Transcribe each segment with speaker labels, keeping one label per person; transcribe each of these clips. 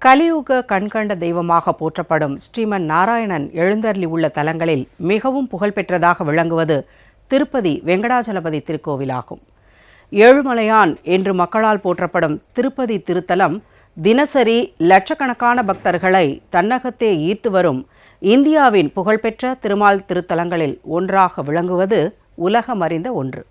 Speaker 1: கலியுக கண்கண்ட தெய்வமாக போற்றப்படும் ஸ்ரீமன் நாராயணன் எழுந்தருளி உள்ள தலங்களில் மிகவும் புகழ்பெற்றதாக விளங்குவது திருப்பதி வெங்கடாஜலபதி திருக்கோவிலாகும். ஏழுமலையான் என்று மக்களால் போற்றப்படும் திருப்பதி திருத்தலம் தினசரி லட்சக்கணக்கான பக்தர்களை தன்னகத்தே ஈர்த்து வரும் இந்தியாவின் புகழ்பெற்ற திருமால் திருத்தலங்களில் ஒன்றாக விளங்குவது உலகமறிந்த ஒன்று.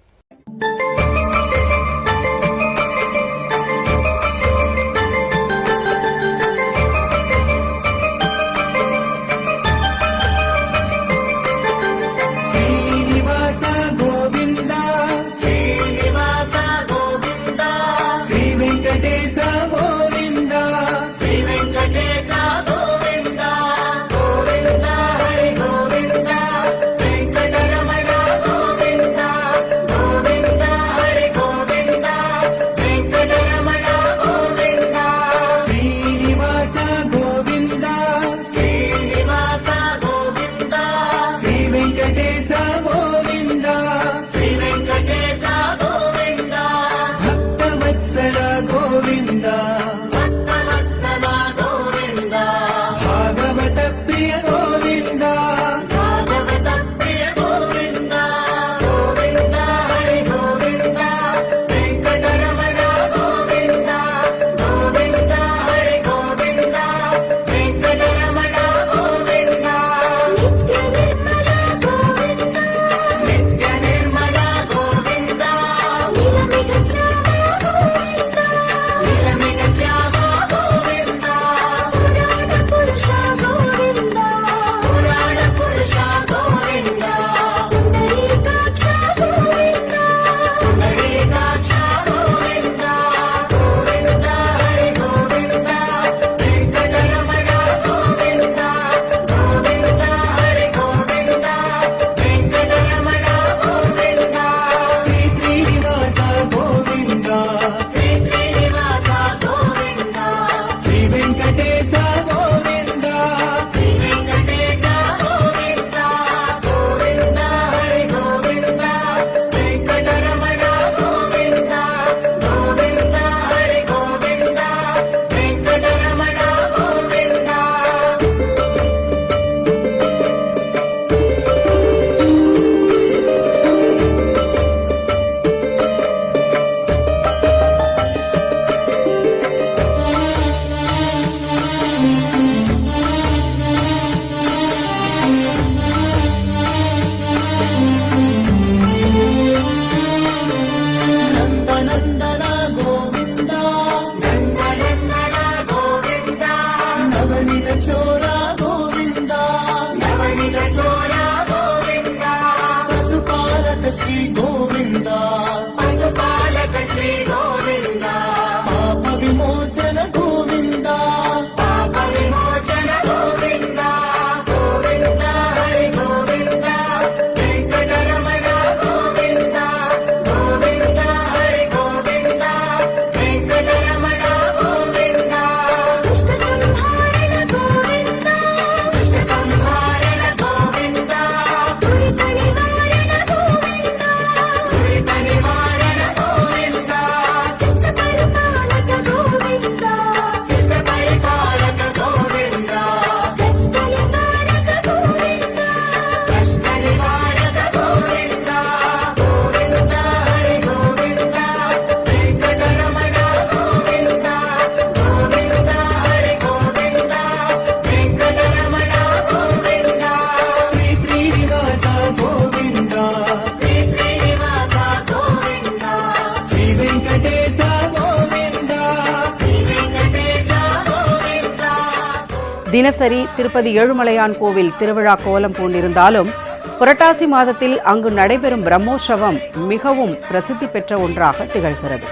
Speaker 1: தினசரி திருப்பதி ஏழுமலையான் கோவில் திருவிழா கோலம் பூண்டிருந்தாலும் புரட்டாசி மாதத்தில் அங்கு நடைபெறும் பிரம்மோற்சவம் மிகவும் பிரசித்தி பெற்ற ஒன்றாக திகழ்கிறது.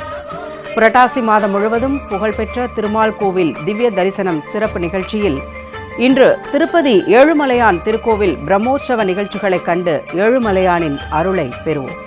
Speaker 1: புரட்டாசி மாதம் முழுவதும் புகழ்பெற்ற திருமால் கோவில் திவ்ய தரிசனம் சிறப்பு நிகழ்ச்சியில் இன்று திருப்பதி ஏழுமலையான் திருக்கோவில் பிரம்மோற்சவ நிகழ்ச்சிகளைக் கண்டு ஏழுமலையானின் அருளை பெறுவோம்.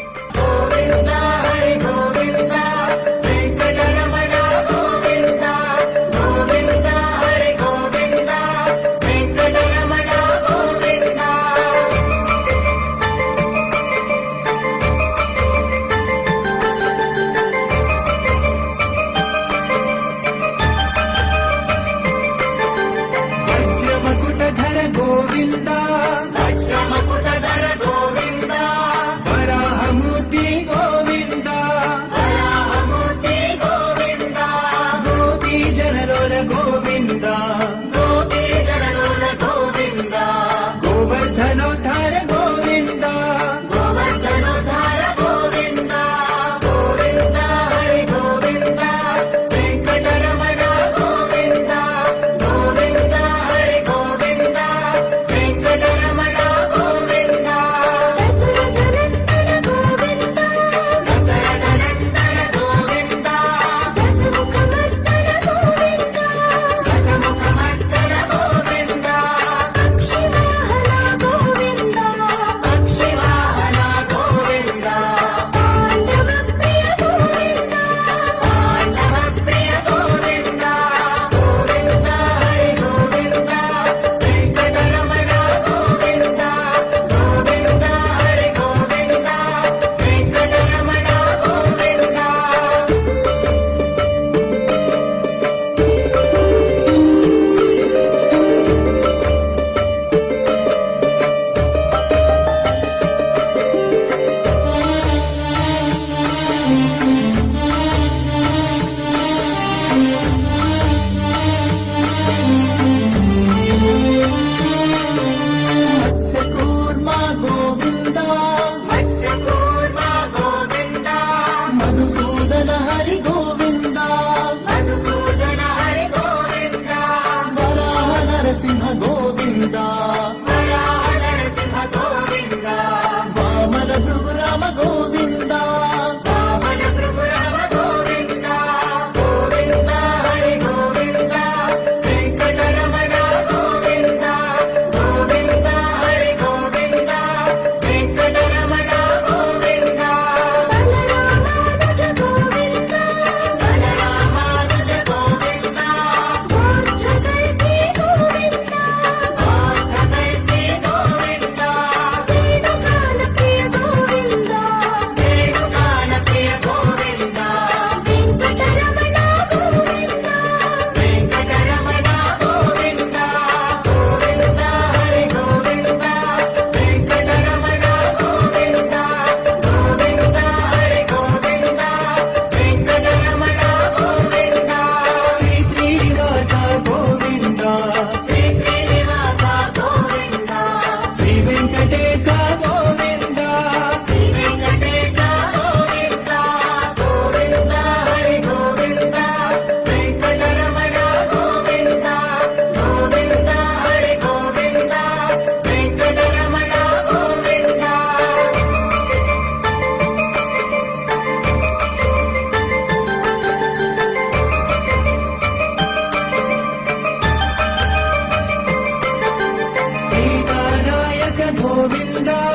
Speaker 2: Govinda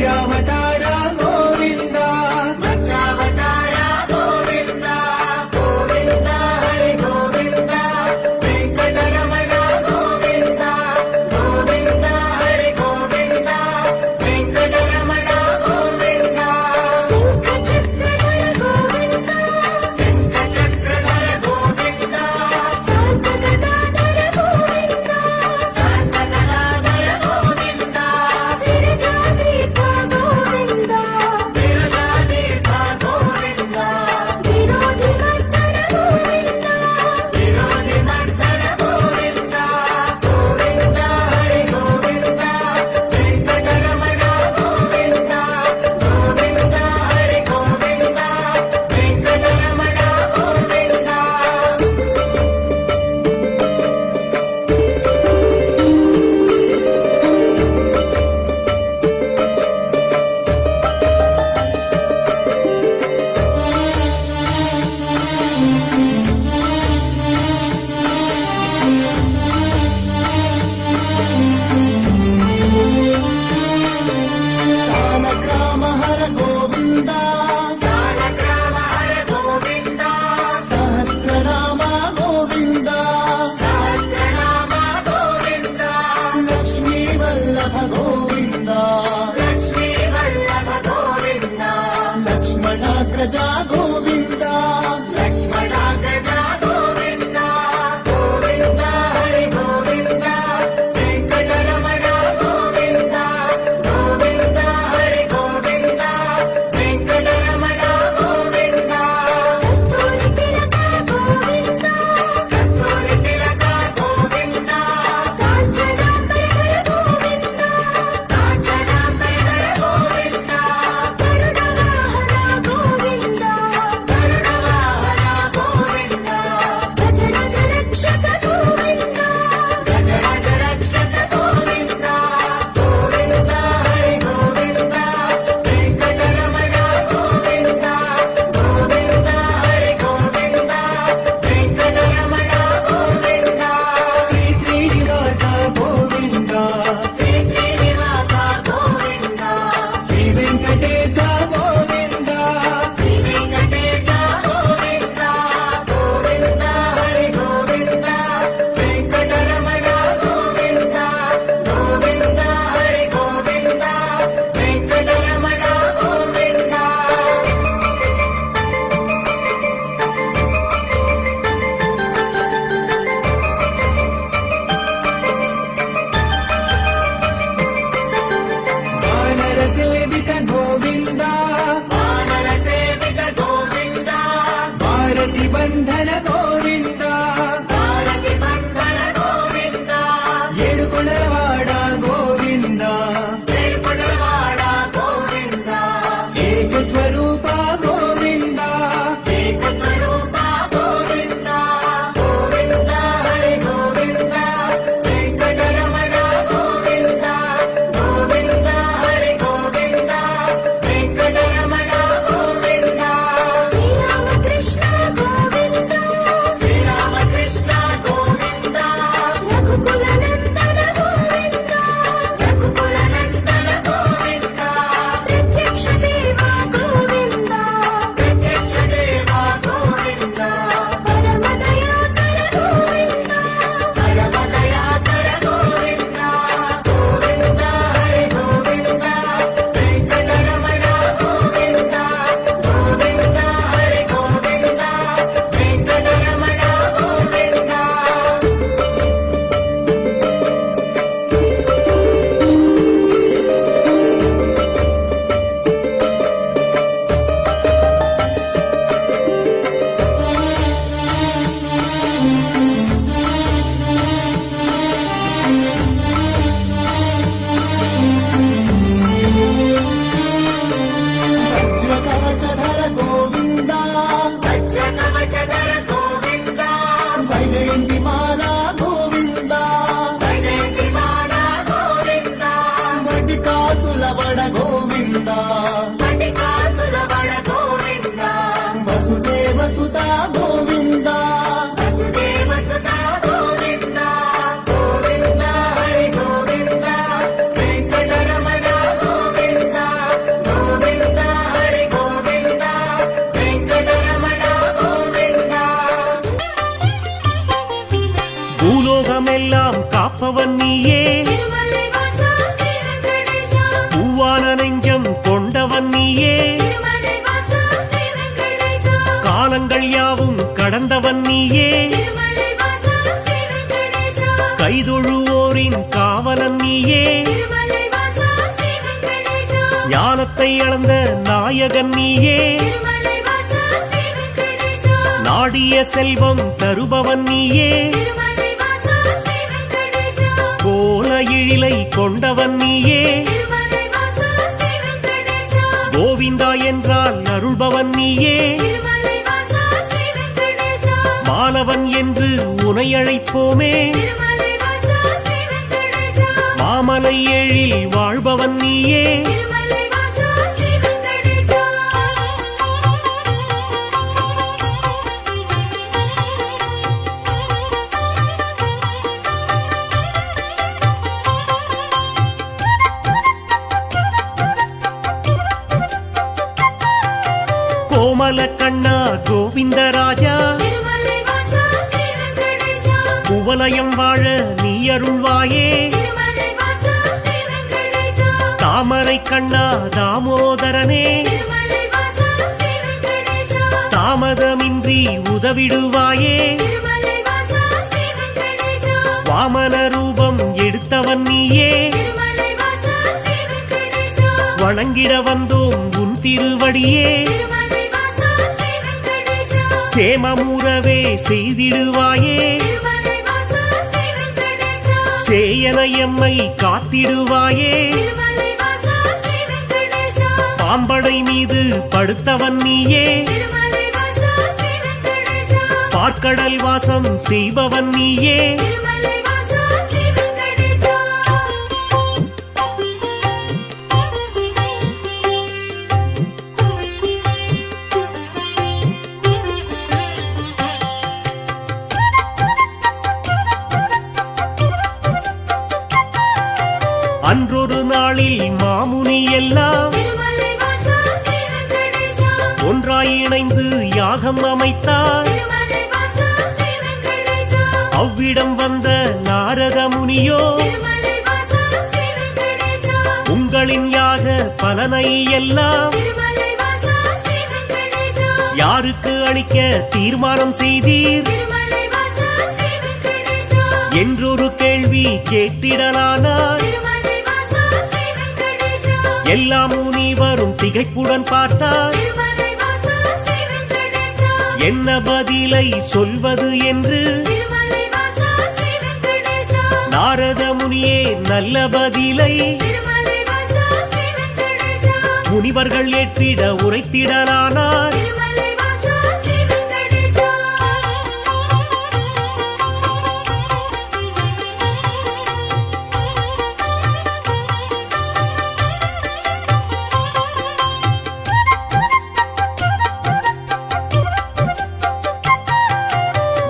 Speaker 2: మత్స్యావతార గోవింద మత్స్యావతార గోవింద గోవింద హరి గోవింద వెంకటరమణ గోవింద గోవింద హరి గోవింద వెంకటరమణ గోవింద శంఖ చక్రధర గోవింద శాంతగదాధర గోవింద శాంతగదాధర గోవింద విరజాదీప గోవింద విరజాదీప గోవింద విరోధి మర్దన గోవింద విరోధి మర్దన గోవింద గోవింద హరి గోవింద వెంకటరమణ గోవింద గోవింద హరి గోవింద వెంకటరమణ గోవింద సాలగ్రామ హర గోవింద సాలగ్రామ హర గోవింద సహస్రనామ గోవింద సహస్రనామ గోవింద లక్ష్మీ వల్లభ గోవింద లక్ష్మీ వల్లభ గోవింద లక్ష్మణాగ్రజ గోవింద లక్ష్మణాగ్రజ గోవింద గోవింద హరి గోవింద వెంకటరమణ గోవింద గోవింద హరి గోవింద వెంకటరమణ గోవింద కస్తూరి తిలక గోవింద కస్తూరి తిలక గోవింద కాంచనాంబర గోవింద కాంచనాంబర గోవింద గరుడవాహన గోవింద గరుడవాహన గోవింద గజరాజ రక్షక గోవింద గజరాజ రక్షక గోవింద గోవింద హరి గోవింద వెంకటరమణ గోవింద గోవింద హరి గోవింద వెంకటరమణ గోవింద శ్రీ శ్రీనివాస గోవింద శ్రీ శ్రీనివాస గోవింద శ్రీ వెంకటేశ గోవింద శ్రీ వెంకటేశ గోవింద గోవింద హరి గోవింద వెంకటరమణ గోవింద గోవింద హరి గోవింద వెంకటరమణ గోవింద వానర సేవిత గోవింద వానర సేవిత గోవింద భారతి బంధన గోవింద భారతి బంధన గోవింద ఏడుకొండలవాడ గోవింద ఏడుకొండలవాడ గోవింద ఏక స్వరూప గోవింద ఏక స్వరూప గోవింద గోవింద హరి గోవింద వెంకటరమణ గోవింద గోవింద హరి గోవింద వెంకటరమణ గోవింద శ్రీరామకృష్ణ గోవింద శ్రీరామకృష్ణ గోవింద రఘుకుల నందన గోవింద రఘుకుల నందన గోవింద ప్రత్యక్ష దేవ గోవింద ప్రత్యక్ష దేవ గోవింద పరమ దయాకర గోవింద పరమ దయాకర గోవింద గోవింద హరి గోవింద వెంకటరమణ గోవింద గోవింద హరి గోవింద వెంకటరమణ గోవింద వజ్ర కవచధర గోవింద వజ్ర కవచధర గోవింద వైజయంతి మాల గోవింద వైజయంతి మాల గోవింద వటికాసుల వడ గోవింద వటికాసుల వడ గోవింద వసుదేవ సుత గోవింద వసుదేవ సుత గోవింద గోవింద హరి గోవింద వెంకటరమణ గోవింద
Speaker 3: ஞானத்தை அளந்த நாயகன் நீயே,
Speaker 2: திருமலை வாசா ஸ்ரீ வெங்கடேசா,
Speaker 3: நாடிய செல்வம் தருபவன் நீயே,
Speaker 2: திருமலை வாசா ஸ்ரீ வெங்கடேசா,
Speaker 3: கோல எழிலை கொண்டவன் நீயே,
Speaker 2: திருமலை வாசா ஸ்ரீ வெங்கடேசா,
Speaker 3: கோவிந்தா என்றால் அருள்பவன் நீயே,
Speaker 2: திருமலை வாசா ஸ்ரீ வெங்கடேசா,
Speaker 3: மாலவன் என்று உனை அழைப்போமே,
Speaker 2: திருமலை வாசா ஸ்ரீ வெங்கடேசா,
Speaker 3: மாமலை எழில் வாழ்பவன் நீயே,
Speaker 2: திருமலை வாசா ஸ்ரீ வெங்கடேசா.
Speaker 3: கோமல கண்ணா கோவிந்தராஜா,
Speaker 2: திருமலை வாசா ஸ்ரீ வெங்கடேசா,
Speaker 3: குவலயம் வாழ நீ அருள்வாயே,
Speaker 2: திருமலை வாசா ஸ்ரீ வெங்கடேசா,
Speaker 3: தாமரை கண்ணா தாமோதரனே,
Speaker 2: திருமலை வாசா ஸ்ரீ வெங்கடேசா,
Speaker 3: தாமதமின்றி உதவிடுவாயே,
Speaker 2: திருமலை வாசா ஸ்ரீ வெங்கடேசா,
Speaker 3: வாமன ரூபம் எடுத்தவன் நீயே,
Speaker 2: திருமலை வாசா ஸ்ரீ வெங்கடேசா,
Speaker 3: வணங்கிட வந்தோம் உன் திருவடியே,
Speaker 2: திருமலை வாசா ஸ்ரீ வெங்கடேசா,
Speaker 3: சேமமுறவே செய்திடுவாயே,
Speaker 2: திருமலை வாசா ஸ்ரீ வெங்கடேசா,
Speaker 3: சேயன எம்மை காத்திடுவாயே,
Speaker 2: திருமலை வாசா ஸ்ரீ வெங்கடேசா,
Speaker 3: பாம்படை மீது படுத்தவன் நீயே,
Speaker 2: திருமலை வாசா ஸ்ரீ வெங்கடேசா,
Speaker 3: பார்க்கடல் வாசம் செய்பவன் நீயே,
Speaker 2: திருமலை வாசா ஸ்ரீ வெங்கடேசா.
Speaker 3: அன்றொரு நாளில் மாமுனி எல்லாம்
Speaker 2: திருமலை வாசா ஸ்ரீ வெங்கடேசா,
Speaker 3: ஒன்றாய் இணைந்து யாகம் அமைத்தார்,
Speaker 2: திருமலை வாசா ஸ்ரீ வெங்கடேசா,
Speaker 3: அவ்விடம் வந்த நாரத முனியோ,
Speaker 2: திருமலை வாசா ஸ்ரீ வெங்கடேசா,
Speaker 3: உங்களின் யாக பலனை எல்லாம்
Speaker 2: திருமலை வாசா ஸ்ரீ வெங்கடேசா,
Speaker 3: யாருக்கு அளிக்க தீர்மானம் செய்தீர்
Speaker 2: திருமலை வாசா ஸ்ரீ வெங்கடேசா,
Speaker 3: என்றொரு கேள்வி கேட்டிடலானார்,
Speaker 2: திருமலை வாசா ஸ்ரீ வெங்கடேசா,
Speaker 3: எல்லா முனிவரும் திகைப்புடன் பார்த்தார்,
Speaker 2: திருமலை வாசா ஸ்ரீ வெங்கடேசா,
Speaker 3: என்ன பதிலை சொல்வது என்று
Speaker 2: திருமலை வாசா ஸ்ரீ வெங்கடேசா,
Speaker 3: நாரத முனியே நல்ல பதிலை
Speaker 2: திருமலை வாசா ஸ்ரீ வெங்கடேசா,
Speaker 3: முனிவர்கள் ஏற்றிட உரைத்திடலானார்,
Speaker 2: திருமலை வாசா ஸ்ரீ வெங்கடேசா.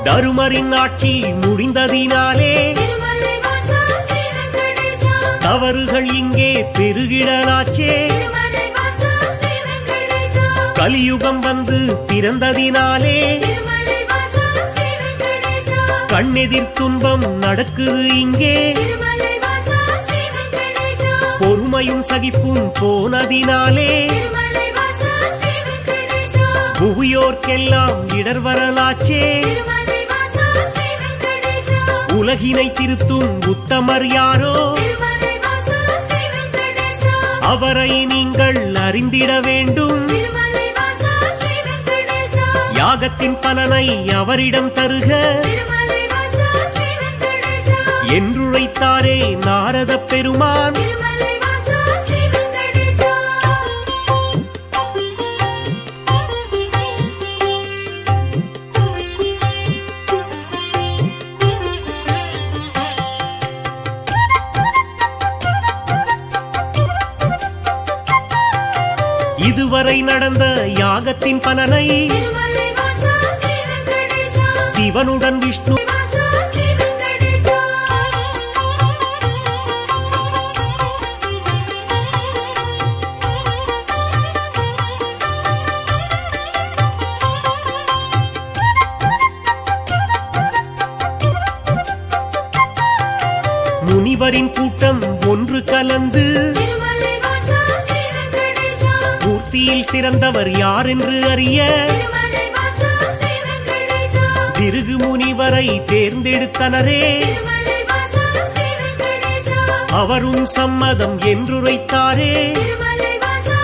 Speaker 3: தருமரின் ஆட்சி முடிந்ததினாலே
Speaker 2: திருமலை வாசா ஸ்ரீ வெங்கடேசா,
Speaker 3: தவறுகள் இங்கே பெருகிடலாச்சே,
Speaker 2: திருமலை வாசா ஸ்ரீ வெங்கடேசா,
Speaker 3: கலியுகம் வந்து பிறந்ததினாலே
Speaker 2: திருமலை வாசா ஸ்ரீ வெங்கடேசா,
Speaker 3: கண்ணெதிர் துன்பம் நடக்குது இங்கே,
Speaker 2: திருமலை வாசா ஸ்ரீ வெங்கடேசா,
Speaker 3: பொறுமையும் சகிப்பும் போனதினாலே
Speaker 2: திருமலை வாசா ஸ்ரீ வெங்கடேசா,
Speaker 3: புவியோர்க்கெல்லாம் இடர் வரலாச்சே,
Speaker 2: திருமலை வாசா ஸ்ரீ வெங்கடேசா,
Speaker 3: உலகினை திருத்தும் உத்தமர் யாரோ,
Speaker 2: திருமலை வாசா ஸ்ரீ வெங்கடேசா,
Speaker 3: அவரை நீங்கள் அறிந்திட வேண்டும்,
Speaker 2: திருமலை வாசா ஸ்ரீ வெங்கடேசா,
Speaker 3: யாகத்தின் பலனை அவரிடம் தருக
Speaker 2: திருமலை வாசா ஸ்ரீ வெங்கடேசா,
Speaker 3: என்றுரைத்தாரே நாரத பெருமான்,
Speaker 2: திருமலை வாசா ஸ்ரீ வெங்கடேசா.
Speaker 3: இதுவரை நடந்த யாகத்தின் பலனை
Speaker 2: திருமலை வாசா ஸ்ரீ வெங்கடேசா,
Speaker 3: சிவனுடன் விஷ்ணு
Speaker 2: வாசா ஸ்ரீ வெங்கடேசா,
Speaker 3: முனிவரின் கூட்டம் ஒன்று கலந்து
Speaker 2: திருமலை வாசா ஸ்ரீ வெங்கடேசா,
Speaker 3: பூர்த்தியில் சிறந்தவர் யார் என்று அறிய
Speaker 2: திருமலை வாசா ஸ்ரீ வெங்கடேசா,
Speaker 3: பிருகு முனிவரை தேர்ந்தெடுத்தனரே,
Speaker 2: திருமலை வாசா ஸ்ரீ வெங்கடேசா,
Speaker 3: அவரும் சம்மதம் என்றுரைத்தாரே,
Speaker 2: திருமலை வாசா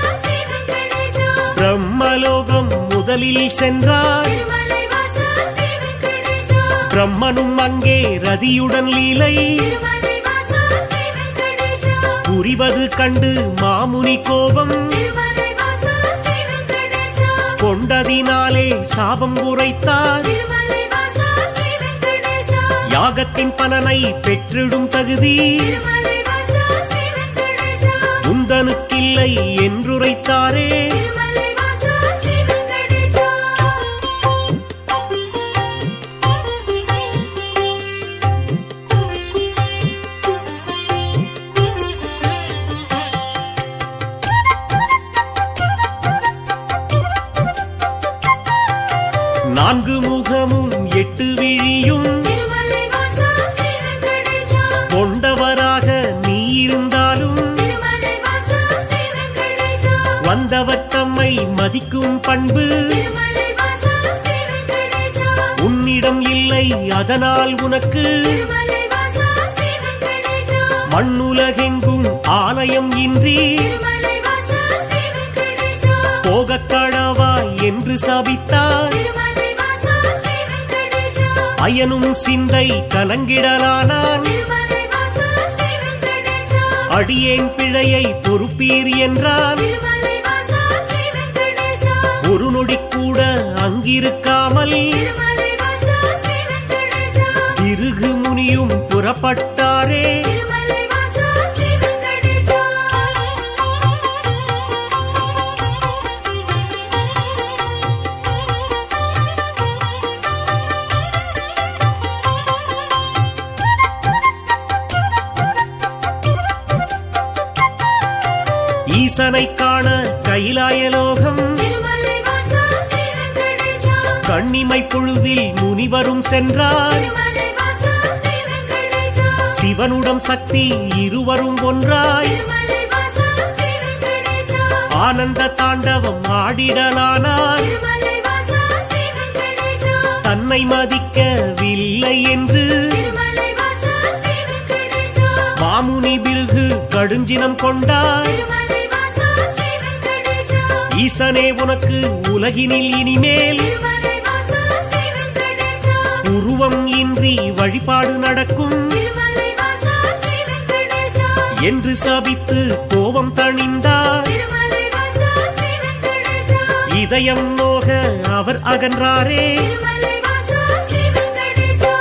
Speaker 3: கடலில் சென்றார்
Speaker 2: திருமலை வாசா ஸ்ரீ வெங்கடேசா
Speaker 3: பிரம்மனும் அங்கே ரதியுடன் லீலை
Speaker 2: திருமலை வாசா ஸ்ரீ வெங்கடேசா
Speaker 3: புரிவது கண்டு மாமுனி கோபம்
Speaker 2: திருமலை வாசா ஸ்ரீ வெங்கடேசா
Speaker 3: கொண்டதினாலே சாபம் உரைத்தார்
Speaker 2: திருமலை வாசா ஸ்ரீ வெங்கடேசா
Speaker 3: யாகத்தின் பலனை பெற்றிடும் தகுதி
Speaker 2: திருமலை வாசா ஸ்ரீ வெங்கடேசா
Speaker 3: உந்தனுக்கில்லை என்றுரைத்தாரே
Speaker 2: திருமலை வாசா ஸ்ரீ வெங்கடேசா
Speaker 3: நான்கு முகமும் எட்டு விழியும்
Speaker 2: திருமலை வாசா ஸ்ரீ வெங்கடேசா
Speaker 3: கொண்டவராக நீ இருந்தாலும்
Speaker 2: திருமலை வாசா ஸ்ரீ வெங்கடேசா
Speaker 3: வந்தவர் தம்மை மதிக்கும் பண்பு
Speaker 2: திருமலை வாசா ஸ்ரீ வெங்கடேசா
Speaker 3: உன்னிடம் இல்லை அதனால் உனக்கு
Speaker 2: திருமலை வாசா ஸ்ரீ வெங்கடேசா
Speaker 3: மண்ணுலகெங்கும் ஆலயம் இன்றி
Speaker 2: திருமலை வாசா ஸ்ரீ வெங்கடேசா
Speaker 3: போகக் கடவாய் என்று சபித்தார்
Speaker 2: திருமலை வாசா ஸ்ரீ வெங்கடேசா
Speaker 3: அயனும் சிந்தை கலங்கிடலானான்
Speaker 2: திருமலை வாசா ஸ்ரீ வெங்கடேசா
Speaker 3: அடியேன் பிழையை பொறுப்பீர் என்றான்
Speaker 2: திருமலை வாசா ஸ்ரீ வெங்கடேசா
Speaker 3: ஒரு நொடி கூட அங்கிருக்காமல்
Speaker 2: திருமலை வாசா ஸ்ரீ வெங்கடேசா
Speaker 3: பிருகு முனியும் புறப்பட்டாரே
Speaker 2: திருமலை வாசா ஸ்ரீ வெங்கடேசா
Speaker 3: ஈசனை காண கைலாயலோகம்
Speaker 2: திருமலை வாசா ஸ்ரீ வெங்கடேசா
Speaker 3: கண்ணிமை பொழுதில் முனிவரும் சென்றார்
Speaker 2: திருமலை வாசா ஸ்ரீ வெங்கடேசா
Speaker 3: சிவனுடன் சக்தி இருவரும் ஒன்றாய்
Speaker 2: திருமலை வாசா ஸ்ரீ வெங்கடேசா
Speaker 3: ஆனந்த தாண்டவம் ஆடிடலானார்
Speaker 2: திருமலை வாசா ஸ்ரீ வெங்கடேசா
Speaker 3: தன்னை மதிக்கவில்லை என்று
Speaker 2: திருமலை வாசா ஸ்ரீ வெங்கடேசா
Speaker 3: மாமுனி பிருகு கடுஞ்சினம் கொண்டார்
Speaker 2: திருமலை வாசா ஸ்ரீ வெங்கடேசா
Speaker 3: ஈசனே உனக்கு உலகினில் இனிமேல்
Speaker 2: திருமலை வாசா ஸ்ரீ வெங்கடேசா
Speaker 3: உருவம் இன்றி வழிபாடு நடக்கும்
Speaker 2: திருமலை வாசா ஸ்ரீ வெங்கடேசா
Speaker 3: என்று சபித்து கோபம் தணிந்தார்
Speaker 2: திருமலை வாசா ஸ்ரீ வெங்கடேசா
Speaker 3: இதயம் நோக அவர் அகன்றாரே
Speaker 2: திருமலை வாசா ஸ்ரீ வெங்கடேசா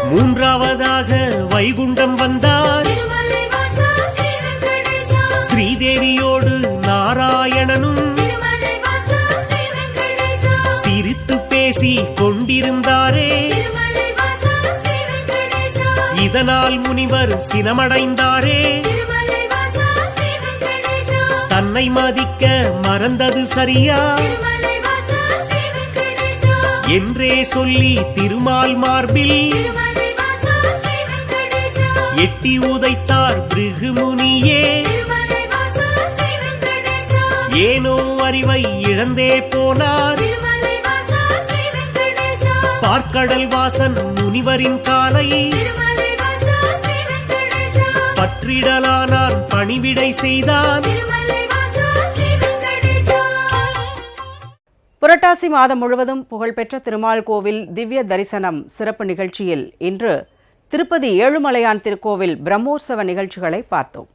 Speaker 3: மூன்றாவதாக வைகுண்டம் வந்தார்
Speaker 2: திருமலை வாசா ஸ்ரீ வெங்கடேசா
Speaker 3: ஸ்ரீதேவியோடு நாராயணனும்
Speaker 2: திருமலை வாசா ஸ்ரீ வெங்கடேசா
Speaker 3: சிரித்து பேசி கொண்டிருந்தாரே
Speaker 2: திருமலை வாசா ஸ்ரீ வெங்கடேசா
Speaker 3: இதனால் முனிவர் சினமடைந்தாரே
Speaker 2: திருமலை வாசா ஸ்ரீ வெங்கடேசா
Speaker 3: தன்னை மதிக்க மறந்தது சரியா
Speaker 2: திருமலை வாசா ஸ்ரீ வெங்கடேசா
Speaker 3: என்றே சொல்லி திருமால் மார்பில்
Speaker 2: திருமலை வாசா ஸ்ரீ வெங்கடேசா
Speaker 3: எட்டி உதைத்தார் பிருகு முனியே
Speaker 2: திருமலை வாசா ஸ்ரீ வெங்கடேசா
Speaker 3: ஏனோ அறிவை இழந்தே போனார்
Speaker 2: திருமலை வாசா ஸ்ரீ வெங்கடேசா
Speaker 3: பார்க்கடல் வாசன் முனிவரின் காலை
Speaker 2: திருமலை வாசா ஸ்ரீ வெங்கடேசா
Speaker 3: பற்றிடலானான் பணிவிடை செய்தான்
Speaker 2: திருமலை வாசா ஸ்ரீ வெங்கடேசா
Speaker 1: புரட்டாசி மாதம் முழுவதும் புகழ்பெற்ற திருமால் கோவில் திவ்ய தரிசனம் சிறப்பு நிகழ்ச்சியில் இன்று திருப்பதி ஏழுமலையான் திருக்கோவில் பிரம்மோற்சவ நிகழ்ச்சிகளை பார்த்தோம்.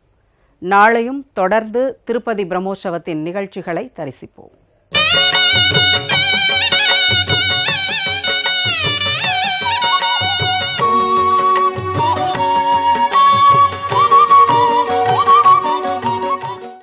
Speaker 1: நாளையும் தொடர்ந்து திருப்பதி பிரம்மோற்சவத்தின் நிகழ்ச்சிகளை தரிசிப்போம்.